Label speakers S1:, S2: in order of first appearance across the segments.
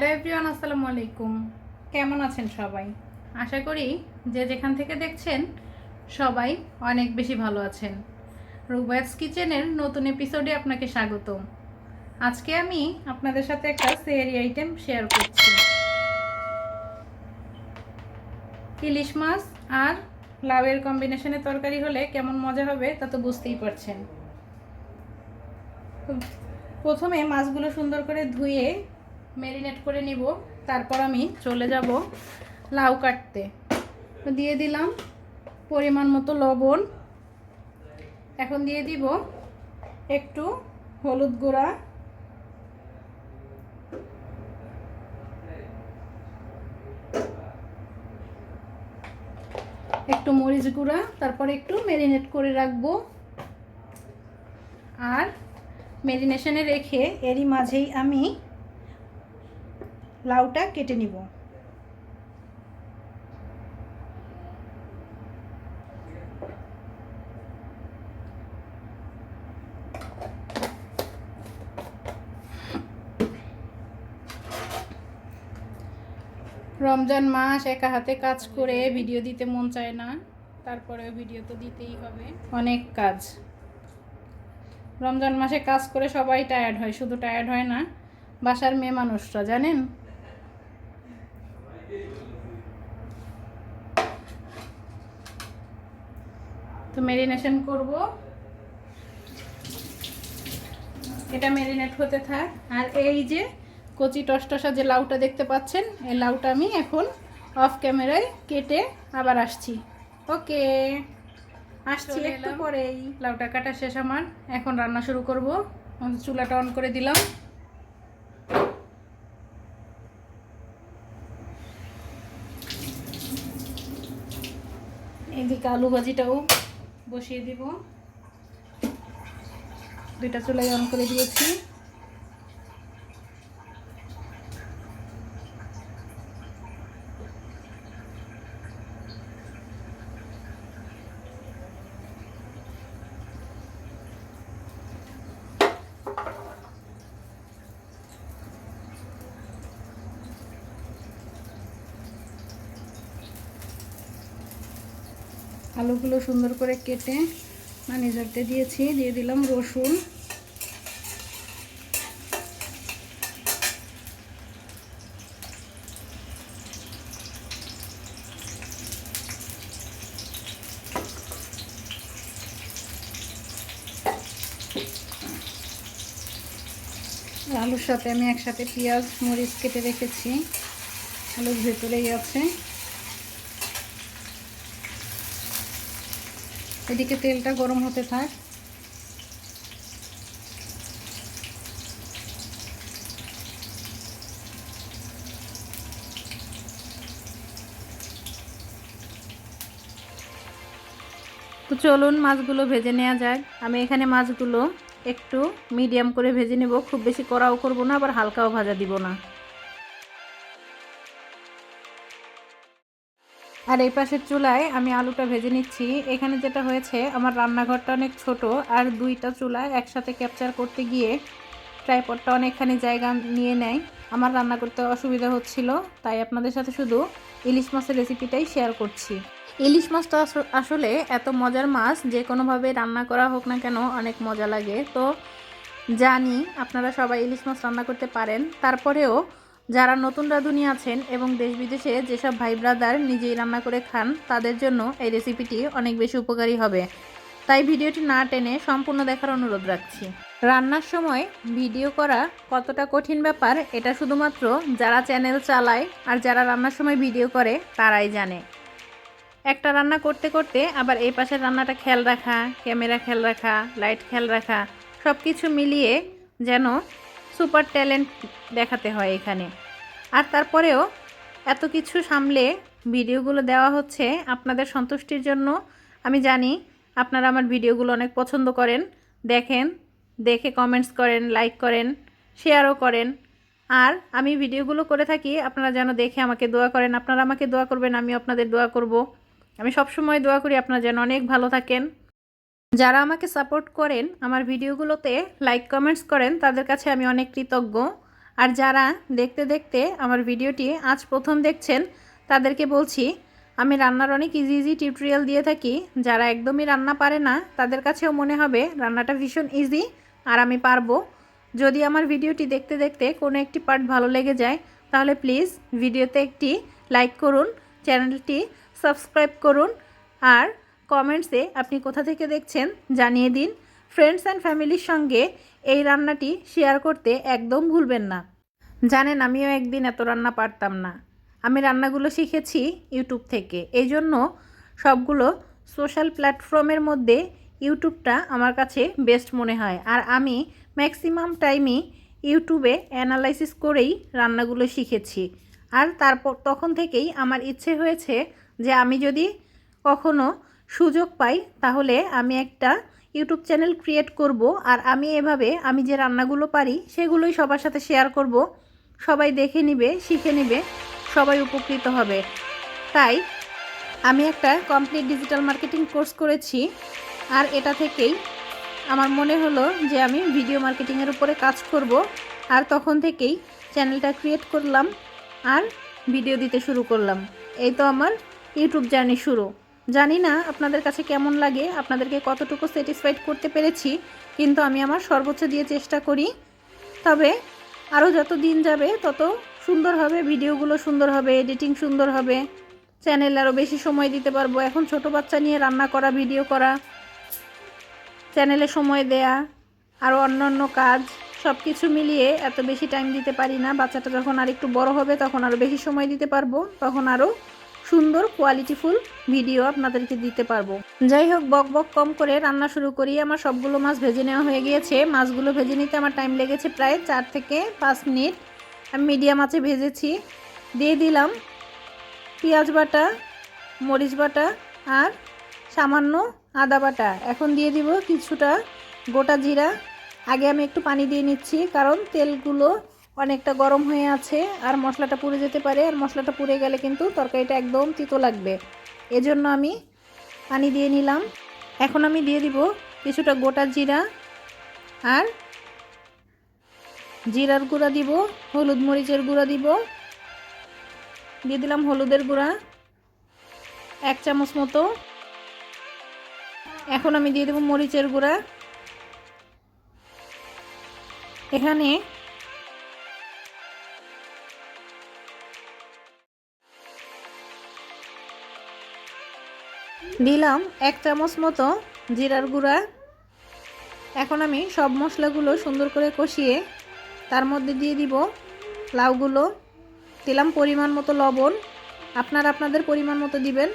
S1: Hello everyone, আসসালামু আলাইকুম। কেমন আছেন সবাই? আশা করি যে যেখান থেকে দেখছেন সবাই অনেক বেশি ভালো আছেন। রুবাইয়াস কিচেনের নতুন এপিসোডে আপনাকে স্বাগতম। আজকে আমি আপনাদের সাথে একটা সেহরি আইটেম শেয়ার করছি। ইলিশ মাছ আর লাউয়ের কম্বিনেশনে তরকারি হলে কেমন মজা হবে তা তো বুঝতেই পারছেন। প্রথমে মাছগুলো সুন্দর করে ধুয়ে ম্যারিনেট করে নিব, তারপর আমি চলে যাব লাউ কাটতে। দিয়ে দিলাম পরিমাণ মতো লবণ, এখন দিয়ে দিব একটু হলুদ গুঁড়া, একটু মরিচ গুঁড়া, তারপর একটু ম্যারিনেট করে রাখবো। আর ম্যারিনেশনে রেখে এরই মাঝেই আমি লাউটা কেটে নিব। রমজান মাস, একা হাতে কাজ করে ভিডিও দিতে মন চায় না, তারপরে ভিডিও তো দিতেই হবে। অনেক কাজ। রমজান মাসে কাজ করে সবাই টায়ার্ড হয়, শুধু টায়ার্ড হয় না বাসার মেয়ে মানুষরা, জানেন। তো ম্যারিনেশন করব, এটা ম্যারিনেট হতে থাক। আর এই যে কচি টসটসা যে লাউটা দেখতে পাচ্ছেন, এই লাউটা আমি এখন অফ ক্যামেরায় কেটে আবার আসছি। ওকে, আসছি একটু পরেই। লাউটা কাটা শেষ আমার, এখন রান্না শুরু করব। চুলাটা অন করে দিলাম। এদিকে আলু ভাজিটাও বসিয়ে দিব, দুইটা চুলাই অন করে দিয়েছি। আলুগুলো সুন্দর করে কেটে ম্যারিনেটে দিয়েছি, দিয়ে দিলাম রসুন, আলুর সাথে আমি একসাথে পেঁয়াজ মরিচ কেটে রেখেছি, আলুর ভেতরেই আছে। এদিকে তেলটা গরম হতে থাক। তো চলুন মাছগুলো ভেজে নেওয়া যাক। আমি এখানে মাছগুলো একটু মিডিয়াম করে ভেজে নেব, খুব বেশি কড়াও করব না, আবার হালকাও ভাজা দিব না। আর এই পাশের চুলায় আমি আলুটা ভেজে নিচ্ছি। এখানে যেটা হয়েছে, আমার রান্নাঘরটা অনেক ছোট, আর দুইটা চুলা একসাথে ক্যাপচার করতে গিয়ে ট্রাইপডটা অনেকখানি জায়গা নিয়ে নেয়, আমার রান্না করতে অসুবিধা হচ্ছিল। তাই আপনাদের সাথে শুধু ইলিশ মাছের রেসিপিটাই শেয়ার করছি। ইলিশ মাছটা আসলে এত মজার মাছ, যে কোনোভাবে রান্না করা হোক না কেন অনেক মজা লাগে। তো জানি আপনারা সবাই ইলিশ মাছ রান্না করতে পারেন, তারপরেও যারা নতুন রাঁধুনি আছেন এবং দেশ বিদেশে যেসব ভাই ব্রাদার নিজেই রান্না করে খান, তাদের জন্য এই রেসিপিটি অনেক বেশি উপকারী হবে। তাই ভিডিওটি না টেনে সম্পূর্ণ দেখার অনুরোধ রাখছি। রান্নার সময় ভিডিও করা কতটা কঠিন ব্যাপার, এটা শুধুমাত্র যারা চ্যানেল চালায় আর যারা রান্নার সময় ভিডিও করে তারাই জানে। একটা রান্না করতে করতে আবার এই পাশের রান্নাটা খেয়াল রাখা, ক্যামেরা খেয়াল রাখা, লাইট খেয়াল রাখা, সব কিছু মিলিয়ে যেন সুপার ট্যালেন্ট দেখাতে হয় এখানে। আর তারপরেও এত কিছু সামলে ভিডিওগুলো দেওয়া হচ্ছে আপনাদের সন্তুষ্টির জন্য। আমি জানি আপনারা আমার ভিডিওগুলো অনেক পছন্দ করেন, দেখেন, দেখে কমেন্টস করেন, লাইক করেন, শেয়ারও করেন। আর আমি ভিডিওগুলো করে থাকি আপনারা যেন দেখে আমাকে দোয়া করেন। আপনারা আমাকে দোয়া করবেন, আমিও আপনাদের দোয়া করব। আমি সবসময় দোয়া করি আপনারা যেন অনেক ভালো থাকেন। যারা আমাকে সাপোর্ট করেন, আমার ভিডিওগুলোতে লাইক কমেন্টস করেন, তাদের কাছে আমি অনেক কৃতজ্ঞ। আর যারা দেখতে দেখতে আমার ভিডিওটি আজ প্রথম দেখছেন তাদেরকে বলছি, আমি রান্নার অনেক ইজি টিউটোরিয়াল দিয়ে থাকি। যারা একদমই রান্না পারে না তাদের কাছেও মনে হবে রান্নাটা ভীষণ ইজি আর আমি পারবো। যদি আমার ভিডিওটি দেখতে দেখতে কোনো একটি পার্ট ভালো লেগে যায় তাহলে প্লিজ ভিডিওতে একটি লাইক করুন, চ্যানেলটি সাবস্ক্রাইব করুন আর কমেন্টসে আপনি কোথা থেকে দেখছেন জানিয়ে দিন। ফ্রেন্ডস অ্যান্ড ফ্যামিলির সঙ্গে এই রান্নাটি শেয়ার করতে একদম ভুলবেন না। জানেন, আমিও একদিন এত রান্না পারতাম না। আমি রান্নাগুলো শিখেছি ইউটিউব থেকে। এই জন্য সবগুলো সোশ্যাল প্ল্যাটফর্মের মধ্যে ইউটিউবটা আমার কাছে বেস্ট মনে হয়। আর আমি ম্যাক্সিমাম টাইমই ইউটিউবে অ্যানালাইসিস করেই রান্নাগুলো শিখেছি। আর তারপর তখন থেকেই আমার ইচ্ছে হয়েছে যে আমি যদি কখনো সুযোগ পাই তাহলে আমি একটা ইউটিউব চ্যানেল ক্রিয়েট করব। আর আমি এভাবে আমি যে রান্নাগুলো পারি সেগুলোই সবার সাথে শেয়ার করব। সবাই দেখে নেবে, শিখে নেবে, সবাই উপকৃত হবে। তাই আমি একটা কমপ্লিট ডিজিটাল মার্কেটিং কোর্স করেছি। আর এটা থেকেই আমার মনে হলো যে আমি ভিডিও মার্কেটিংয়ের উপরে কাজ করব। আর তখন থেকেই চ্যানেলটা ক্রিয়েট করলাম আর ভিডিও দিতে শুরু করলাম। এই তো আমার ইউটিউব জার্নি শুরু। জানি না আপনাদের কাছে কেমন লাগে, আপনাদেরকে কতটুকু স্যাটিসফাইড করতে পেরেছি, কিন্তু আমি আমার সর্বোচ্চ দিয়ে চেষ্টা করি। তবে আরও যত দিন যাবে তত সুন্দর হবে, ভিডিওগুলো সুন্দর হবে, এডিটিং সুন্দর হবে, চ্যানেল আরও বেশি সময় দিতে পারবো। এখন ছোট বাচ্চা নিয়ে রান্না করা, ভিডিও করা, চ্যানেলে সময় দেয়া, আরও অন্য কাজ সব কিছু মিলিয়ে এত বেশি টাইম দিতে পারি না। বাচ্চাটা যখন আর একটু বড় হবে তখন আরও বেশি সময় দিতে পারবো, তখন আরও সুন্দর কোয়ালিটিফুল ভিডিও আপনাদেরকে দিতে পারবো। যাই হোক, বক কম করে রান্না শুরু করি। আমার সবগুলো মাছ ভেজে নেওয়া হয়ে গিয়েছে। মাছগুলো ভেজে নিতে আমার টাইম লেগেছে প্রায় 4 থেকে 5 মিনিট। আমি মিডিয়াম আঁচে ভেজেছি। দিয়ে দিলাম পেঁয়াজ বাটা, মরিচ বাটা আর সামান্য আদা বাটা। এখন দিয়ে দিব কিছুটা গোটা জিরা। আগে আমি একটু পানি দিয়ে নিচ্ছি কারণ তেলগুলো অনেকটা গরম হয়ে আছে আর মশলাটা পুড়ে যেতে পারে। আর মশলাটা পুড়ে গেলে কিন্তু তরকারিটা একদম তিতো লাগবে। এজন্য আমি পানি দিয়ে নিলাম। এখন আমি দিয়ে দিব কিছুটা গোটা জিরা আর জিরার গুঁড়া দিব, হলুদ মরিচের গুঁড়া দিব, দিয়ে দিলাম হলুদের গুঁড়া 1 চামচ মতো। এখন আমি দিয়ে দেব মরিচের গুঁড়া। এখানে দিলাম 1 চামচ মতো জিরার গুঁড়া। এখন আমি সব মশলাগুলো সুন্দর করে কষিয়ে তার মধ্যে দিয়ে দিব লাউগুলো। দিলাম পরিমাণ মতো লবণ, আপনারা আপনাদের পরিমাণ মতো দিবেন।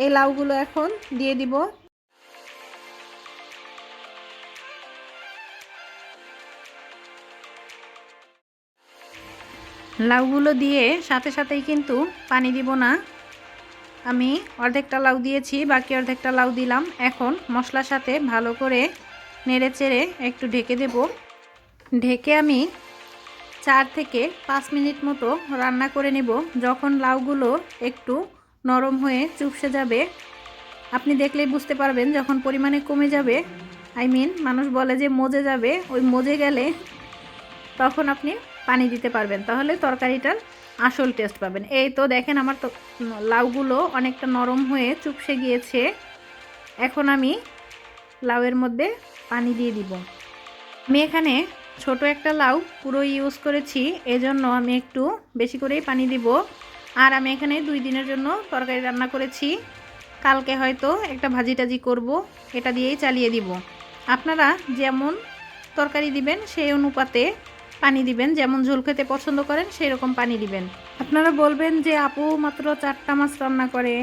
S1: এই লাউগুলো এখন দিয়ে দিব। লাউগুলো দিয়ে সাথে সাথেই কিন্তু পানি দিব না। আমি অর্ধেকটা লাউ দিয়েছি, বাকি অর্ধেকটা লাউ দিলাম। এখন মশলার সাথে ভালো করে নেড়ে চেড়ে একটু ঢেকে দেব। ঢেকে আমি 4 থেকে 5 মিনিট মতো রান্না করে নেব। যখন লাউগুলো একটু নরম হয়ে চুপসে যাবে, আপনি দেখলেই বুঝতে পারবেন যখন পরিমাণে কমে যাবে, মানুষ বলে যে মজে যাবে, ওই মজে গেলে তখন আপনি পানি দিতে পারবেন, তাহলে তরকারিটার আসল টেস্ট পাবেন। এই তো দেখেন আমার তো লাউগুলো অনেকটা নরম হয়ে চুপসে গিয়েছে। এখন আমি লাউয়ের মধ্যে পানি দিয়ে দিব। আমি এখানে ছোট একটা লাউ পুরো ইউজ করেছি, এজন্য আমি একটু বেশি করেই পানি দিব। আর আমি এখানে 2 দিনের জন্য তরকারি রান্না করেছি। কালকে হয়তো একটা ভাজি টাজি করব, এটা দিয়েই চালিয়ে দিব। আপনারা যেমন তরকারি দিবেন সেই অনুপাতে পানি দিবেন, যেমন ঝোল খেতে পছন্দ করেন সেই রকম পানি দিবেন। আপনারা বলবেন যে আপু মাত্র 4টা মাছ রান্না করে,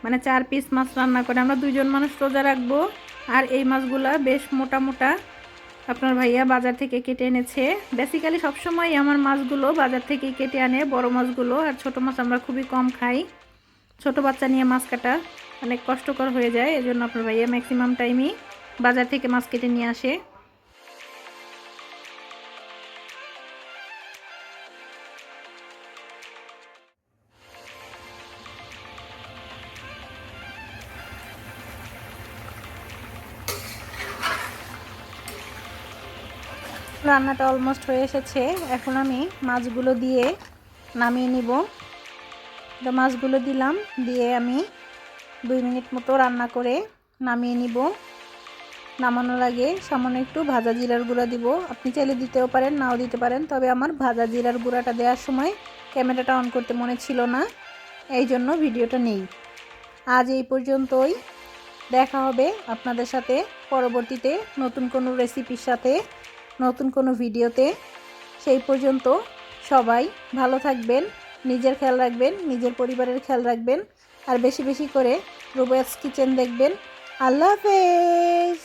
S1: মানে 4 পিস মাছ রান্না করে। আমরা 2 জন মানুষ রোজা রাখবো। আর এই মাছগুলা বেশ মোটা মোটা আপনার ভাইয়া বাজার থেকে কেটে এনেছে। বেসিক্যালি সবসময় আমার মাছগুলো বাজার থেকেই কেটে আনে, বড় মাছগুলো। আর ছোট মাছ আমরা খুবই কম খাই। ছোট বাচ্চা নিয়ে মাছ কাটা অনেক কষ্টকর হয়ে যায়, এজন্য আপনার ভাইয়া ম্যাক্সিমাম টাইমই বাজার থেকে মাছ কেটে নিয়ে আসে। রান্নাটা অলমোস্ট হয়ে এসেছে। এখন আমি মাছগুলো দিয়ে নামিয়ে নিব। তো মাছগুলো দিলাম, দিয়ে আমি 2 মিনিট মতো রান্না করে নামিয়ে নিব। নামানোর আগে সামান্য একটু ভাজা জিরার গুঁড়া দিব। আপনি চাইলে দিতেও পারেন, নাও দিতে পারেন, তবে আমার ভাজা জিরার গুঁড়াটা দেওয়ার সময় ক্যামেরাটা অন করতে মনে ছিল না, এই জন্য ভিডিওটা নেই। আজ এই পর্যন্তই। দেখা হবে আপনাদের সাথে পরবর্তীতে নতুন কোনো রেসিপির সাথে, নতুন কোনো ভিডিওতে। সেই পর্যন্ত সবাই ভালো থাকবেন, নিজের খেয়াল রাখবেন, নিজের পরিবারের খেয়াল রাখবেন, আর বেশি বেশি করে রুবাইয়াস কিচেন দেখবেন। আল্লাহ হাফেজ।